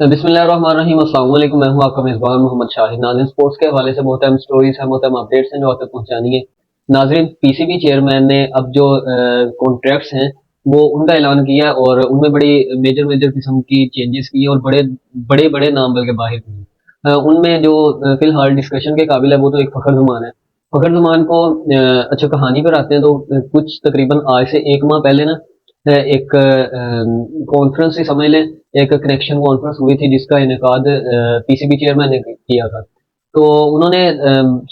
बिस्मिल्लाहिर्रहमानिर्रहीम। अस्सलाम वालेकुम। मैं हूं आपका मेज़बान मोहम्मद शाहिद। नाज़रीन, स्पोर्ट्स के हवाले से बहुत अहम स्टोरीज हैं, बहुत अहम अपडेट्स हैं जो आप तक पहुंचानी है। नाज़रीन, पीसीबी चेयरमैन ने अब जो कॉन्ट्रैक्ट्स हैं वो उनका ऐलान किया और उनमें बड़ी मेजर मेजर किस्म की चेंजेस की और बड़े बड़े बड़े नाम बल्कि बाहर हुए। उनमें जो फिलहाल डिस्कशन के काबिल है वो तो एक फ़खर ज़मान है। फ़खर ज़मान को अच्छा, कहानी पर आते हैं तो कुछ तकरीबन आज से एक माह पहले ना एक कॉन्फ्रेंस ही समझ लें, एक कनेक्शन कॉन्फ्रेंस हुई थी जिसका इनेकाद पीसीबी चेयरमैन ने किया था। तो उन्होंने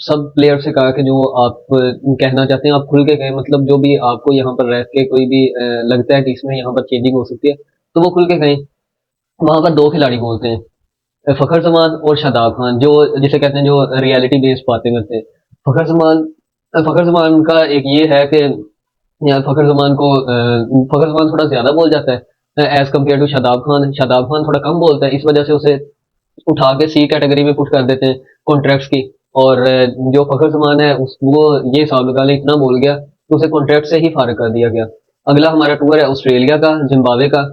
सब प्लेयर से कहा कि जो आप कहना चाहते हैं आप खुल के कहें, मतलब जो भी आपको यहाँ पर रह के कोई भी लगता है कि इसमें यहाँ पर चेंजिंग हो सकती है तो वो खुल के कहें। वहां पर दो खिलाड़ी बोलते हैं, फखर जमान और शादाब खान, जो जिसे कहते हैं जो रियलिटी बेस्ड बातें करते हैं। फखर जमान फखर जमान का एक ये है कि यार फखर जमान थोड़ा ज्यादा बोल जाता है as compared to Shadab Khan. Shadab Khan थोड़ा कम बोलता है, इस वजह से उसे उठा के सी कैटेगरी में पुट कर देते हैं कॉन्ट्रैक्ट्स की। और जो फखर जमान है उस वो ये हिसाब लगा ले इतना बोल गया तो उसे कॉन्ट्रैक्ट से ही फारिग कर दिया गया। अगला हमारा टूर है ऑस्ट्रेलिया का, जिम्बाब्वे का।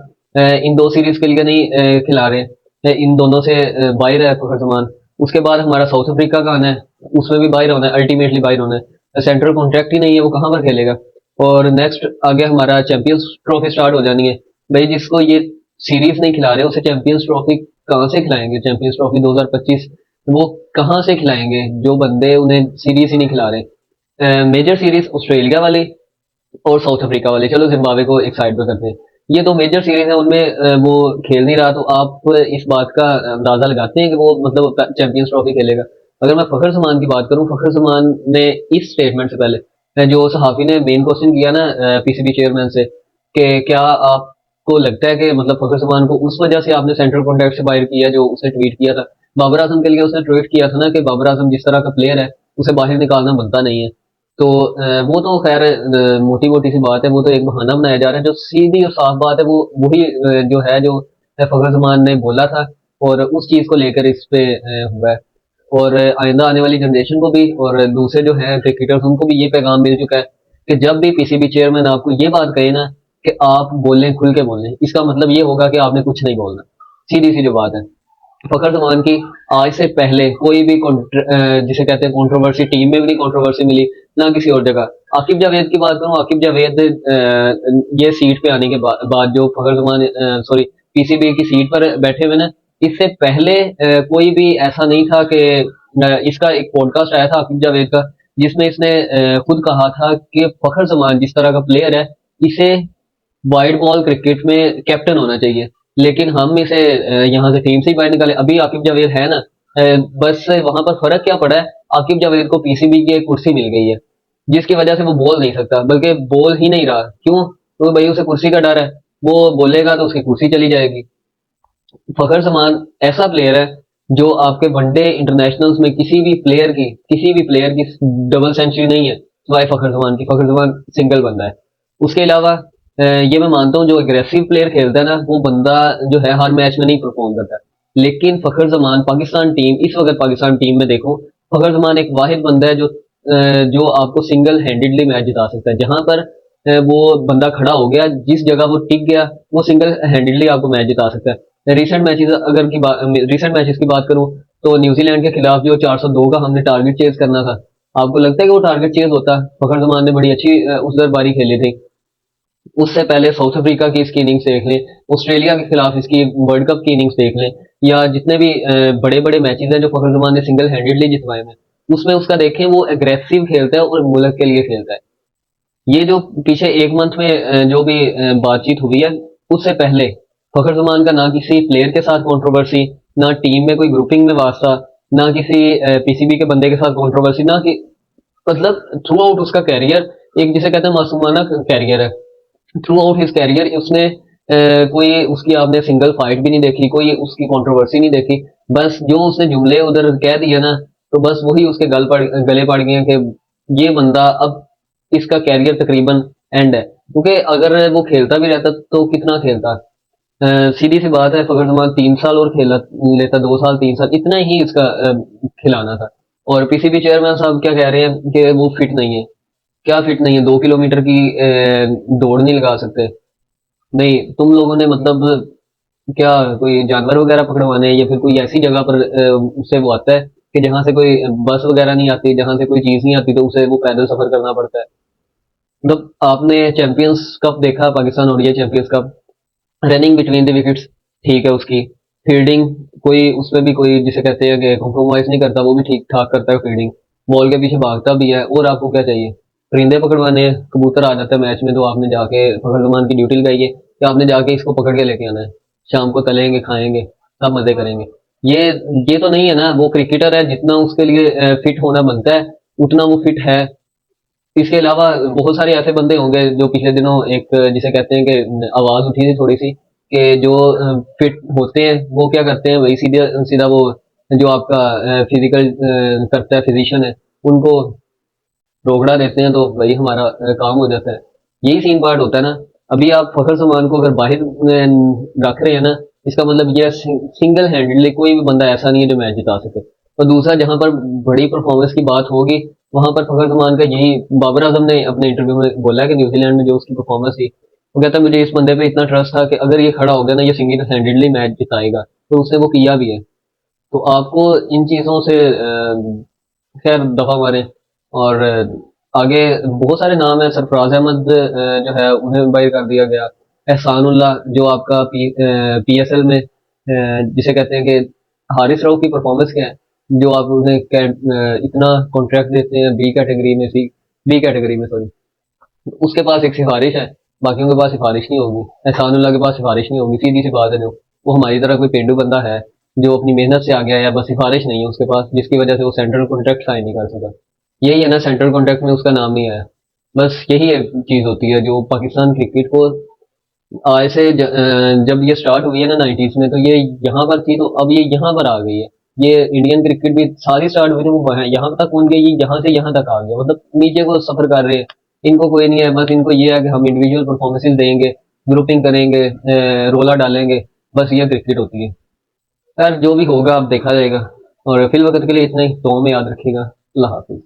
इन दो सीरीज के लिए नहीं खिला रहे, इन दोनों से बाहर है फखर जमान। उसके बाद हमारा साउथ अफ्रीका का आना है, उसमें भी बाहर होना है, अल्टीमेटली बाहर होना है। सेंट्रल कॉन्ट्रैक्ट ही नहीं है, वो कहाँ पर खेलेगा। और नेक्स्ट आगे हमारा चैंपियंस ट्रॉफी स्टार्ट हो जानी है। भाई जिसको ये सीरीज नहीं खिला रहे उसे चैंपियंस ट्रॉफी कहाँ से खिलाएंगे। चैंपियंस ट्रॉफी 2025 वो कहाँ से खिलाएंगे जो बंदे उन्हें सीरीज ही नहीं खिला रहे। मेजर सीरीज ऑस्ट्रेलिया वाली और साउथ अफ्रीका वाले, चलो जिम्बाब्वे को एक साइड पे करते हैं। ये दो मेजर सीरीज है, उनमें वो खेल नहीं रहा, तो आप इस बात का अंदाजा लगाते हैं कि वो मतलब चैंपियंस ट्रॉफी खेलेगा। अगर मैं फखर जमान की बात करूं, फखर जमान ने इस स्टेटमेंट से पहले जो सहाफी ने मेन क्वेश्चन किया ना पीसीबी चेयरमैन से कि क्या आपको लगता है कि मतलब फखर जमान को उस वजह से आपने सेंट्रल कॉन्ट्रैक्ट से बाहर किया, जो उसने ट्वीट किया था बाबर आजम के लिए। उसने ट्वीट किया था ना कि बाबर आजम जिस तरह का प्लेयर है उसे बाहर निकालना बनता नहीं है। तो वो तो खैर मोटी मोटी सी बात है, वो तो एक बहाना बनाया जा रहा है। जो सीधी और साफ बात है वो वही जो है जो फखर जमान ने बोला था और उस चीज को लेकर इस पे हुआ है। और आइंदा आने वाली जनरेशन को भी और दूसरे जो है क्रिकेटर्स उनको भी ये पैगाम मिल चुका है कि जब भी पीसीबी चेयरमैन आपको ये बात कहे ना कि आप बोलें, खुल के बोलें, इसका मतलब ये होगा कि आपने कुछ नहीं बोलना। सीधी सी जो बात है फखर जमान की, आज से पहले कोई भी जिसे कहते हैं कंट्रोवर्सी, टीम में भी नहीं कंट्रोवर्सी मिली ना किसी और जगह। आकिब जावेद की बात करूं, आकिब जावेद ये सीट पे आने के बाद जो फखर जमान सॉरी पीसीबी की सीट पर बैठे हुए ना, इससे पहले कोई भी ऐसा नहीं था कि इसका एक पॉडकास्ट आया था आकिब जावेद का जिसमें इसने खुद कहा था कि फखर जमान जिस तरह का प्लेयर है इसे वाइड बॉल क्रिकेट में कैप्टन होना चाहिए, लेकिन हम इसे यहाँ से टीम से ही बाहर निकाले। अभी आकिब जावेद है ना, बस वहां पर फर्क क्या पड़ा है, आकिब जावेद को पीसीबी की एक कुर्सी मिल गई है जिसकी वजह से वो बोल नहीं सकता, बल्कि बोल ही नहीं रहा। क्यों? तो भाई उसे कुर्सी का डर है, वो बोलेगा तो उसकी कुर्सी चली जाएगी। फखर जमान ऐसा प्लेयर है जो आपके वनडे इंटरनेशनल्स में किसी भी प्लेयर की डबल सेंचुरी नहीं है सिवाय फखर जमान की। फखर जमान सिंगल बंदा है। उसके अलावा ये मैं मानता हूँ जो अग्रेसिव प्लेयर खेलता है ना वो बंदा जो है हर मैच में नहीं परफॉर्म करता। लेकिन फखर जमान पाकिस्तान टीम, इस वक्त पाकिस्तान टीम में देखो, फखर जमान एक वाहिद बंदा है जो आपको सिंगल हैंडेडली मैच जिता सकता है। जहां पर वो बंदा खड़ा हो गया, जिस जगह वो टिक गया, वो सिंगल हैंडेडली आपको मैच जिता सकता है। रिसेंट मैचेस की बात करूं तो न्यूजीलैंड के खिलाफ जो 402 का हमने टारगेट चेज करना था, आपको लगता है कि वो टारगेट चेज होता? फखर जमान ने बड़ी अच्छी उस दर बारी खेली थी। उससे पहले साउथ अफ्रीका की इसकी इनिंग्स देख लें, ऑस्ट्रेलिया के खिलाफ इसकी वर्ल्ड कप की इनिंग्स देख लें, या जितने भी बड़े बड़े मैचेस हैं जो फखर जमान ने सिंगल हैंडेडली जितवाए हैं, उसमें उसका देखें वो एग्रेसिव खेलता है और मुल्क के लिए खेलता है। ये जो पीछे एक मंथ में जो भी बातचीत हुई है, उससे पहले फखर जमान का ना किसी प्लेयर के साथ कंट्रोवर्सी, ना टीम में कोई ग्रुपिंग में वास्ता, ना किसी पीसीबी के बंदे के साथ कंट्रोवर्सी, ना कि मतलब थ्रू आउट उसका कैरियर एक जिसे कहते हैं मासूमाना कैरियर है। थ्रू आउट हिज कैरियर उसने कोई उसकी आपने सिंगल फाइट भी नहीं देखी, कोई उसकी कंट्रोवर्सी नहीं देखी। बस जो उसने जुमले उधर कह दिए ना, तो बस वही उसके गले पड़ गए कि ये बंदा अब इसका कैरियर तकरीबन एंड है। क्योंकि अगर वो खेलता भी रहता तो कितना खेलता। सीधी सी बात है, फखर जमान 3 साल और खेला लेता, 2 साल 3 साल इतना ही इसका खिलाना था। और पीसीबी चेयरमैन साहब क्या कह रहे हैं कि वो फिट नहीं है। क्या फिट नहीं है? 2 किलोमीटर की दौड़ नहीं लगा सकते? नहीं, तुम लोगों ने मतलब क्या कोई जानवर वगैरह पकड़वाने या फिर कोई ऐसी जगह पर उससे वो आता है कि जहाँ से कोई बस वगैरह नहीं आती, जहाँ से कोई चीज़ नहीं आती, तो उसे वो पैदल सफ़र करना पड़ता है। मतलब आपने चैंपियंस कप देखा, Pakistan ODI champions cup, running between the wickets ठीक है उसकी, फील्डिंग कोई उसमें भी कोई जिसे कहते हैं कि कॉम्प्रोमाइज़ नहीं करता, वो भी ठीक-ठाक करता है फील्डिंग, बॉल के पीछे भागता भी है, और आपको क्या चाहिए? परिंदे पकड़वाने हैं, कबूतर आ जाता है मैच में तो आपने जाके पकड़वान की ड्यूटी लगाई है कि आपने जाके इसको पकड़ के लेके आना है। शाम को तलेंगे, खाएँगे, सब मज़े करेंगे। ये ये तो नहीं है ना, वो क्रिकेटर है, जितना उसके लिए फिट होना बनता है, उतना वो फिट है। इसके अलावा बहुत सारे ऐसे बंदे होंगे जो पिछले दिनों एक जिसे कहते हैं कि आवाज उठी थी थोड़ी सी कि जो फिट होते हैं वो क्या करते हैं, वही सीधा सीधा वो जो आपका फिजिकल करता है, फिजिशियन है, उनको रोकड़ा देते हैं, तो वही हमारा काम हो जाता है। यही सीन पार्ट होता है ना। अभी आप फखर जमान को अगर बाहर रख रहे हैं ना, इसका मतलब ये सिंगल हैंडेडली कोई भी बंदा ऐसा नहीं है जो मैच जिता सके। और दूसरा, जहां पर बड़ी परफॉर्मेंस की बात होगी, वहां पर फखर जमान का यही बाबर आजम ने अपने इंटरव्यू में बोला है कि न्यूजीलैंड में जो उसकी परफॉर्मेंस थी, वो कहता है मुझे इस बंदे पे इतना ट्रस्ट था कि अगर ये खड़ा हो गया ना, ये सिंगल हैंडेडली मैच जिताएगा, तो उसने वो किया भी है। तो आपको इन चीजों से खैर दफा मारे। और आगे बहुत सारे नाम है, सरफराज अहमद जो है उन्हें बाहर कर दिया गया। एहसानुल्लाह जो आपका पीएसएल में जिसे कहते हैं कि हारिस राव की परफॉर्मेंस क्या है, जो आप उन्हें इतना कॉन्ट्रैक्ट देते हैं बी कैटेगरी में, सी बी कैटेगरी में सॉरी, उसके पास एक सिफारिश है, बाकियों के पास सिफारिश नहीं होगी। एहसानुल्लाह के पास सिफारिश नहीं होगी, सीधी सी बात है। जो वो हमारी तरह कोई पेंडू बंदा है जो अपनी मेहनत से आ गया है, बस सिफारिश नहीं है उसके पास, जिसकी वजह से वो सेंट्रल कॉन्ट्रैक्ट साइन नहीं कर सका। यही है ना, सेंट्रल कॉन्ट्रैक्ट में उसका नाम नहीं आया। बस यही एक चीज होती है जो पाकिस्तान क्रिकेट को आज से जब ये स्टार्ट हुई है ना 90s में, तो ये यहाँ पर थी, तो अब ये यहाँ पर आ गई है। ये इंडियन क्रिकेट भी सारी स्टार्ट हुई थी, वो यहाँ तक पहुंच गई, ये यहाँ से यहाँ तक आ गया, मतलब नीचे को सफर कर रहे हैं। इनको कोई नहीं है, बस इनको ये है कि हम इंडिविजुअल परफॉर्मेंसेज देंगे, ग्रुपिंग करेंगे, रोला डालेंगे, बस ये क्रिकेट होती है। यार जो भी होगा अब देखा जाएगा। और फिल वक्त के लिए इतना ही, तो हमें याद रखिएगा। अल्लाह हाफिज।